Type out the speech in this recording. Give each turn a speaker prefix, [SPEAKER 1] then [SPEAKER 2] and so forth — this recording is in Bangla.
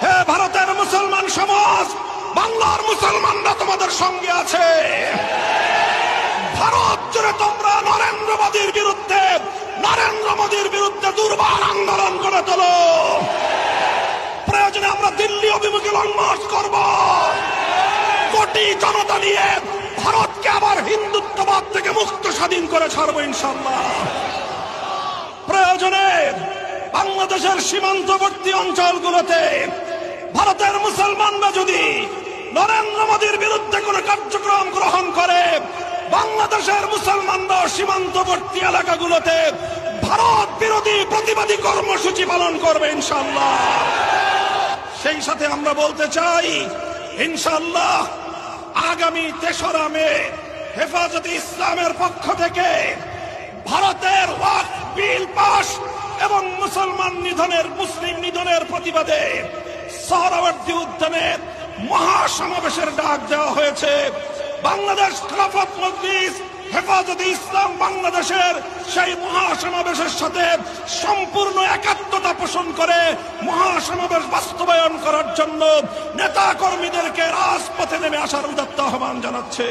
[SPEAKER 1] হে ভারতের মুসলমান সমাজ, বাংলার মুসলমানরা তোমাদের সঙ্গে আছে। ভারত জুড়ে তোমরা নরেন্দ্র মোদীর বিরুদ্ধে দুর্বার আন্দোলন করে তোলো। প্রয়োজনে আমরা দিল্লি অভিমুখে লং মার্চ করব। কোটি জনতা নিয়ে ভারতকে আবার হিন্দুত্ববাদ থেকে মুক্ত স্বাধীন করে ছাড়বো ইনশাআল্লাহ। প্রয়োজনে বাংলাদেশের সীমান্তবর্তী অঞ্চলগুলোতে ভারতের মুসলমানরা যদি নরেন্দ্র মোদীর বিরুদ্ধে কোনো কার্যক্রম গ্রহণ করে, বাংলাদেশের মুসলমানরা সীমান্তবর্তী এলাকাগুলোতে ভারত বিরোধী প্রতিবাদী কর্মসূচি পালন করবে ইনশাআল্লাহ। সেই সাথে আমরা বলতে চাই, ইনশাআল্লাহ আগামী ৩রা মে হেফাজতে ইসলামের পক্ষ থেকে ভারতের ওয়াকফ বিল পাস এবং মুসলিম নিধনের প্রতিবাদে সোহরাওয়ার্দী উদ্যানে মহাসমাবেশের ডাক দেওয়া হয়েছে। বাংলাদেশ খেলাফত মজলিস হেফাজতে ইসলাম বাংলাদেশের সেই মহাসমাবেশের সাথে সম্পূর্ণ একাত্মতা পোষণ করে মহাসমাবেশ বাস্তবায়ন করার জন্য নেতা কর্মীদেরকে রাজপথে নেমে আসার উদাত্ত আহ্বান জানাচ্ছে।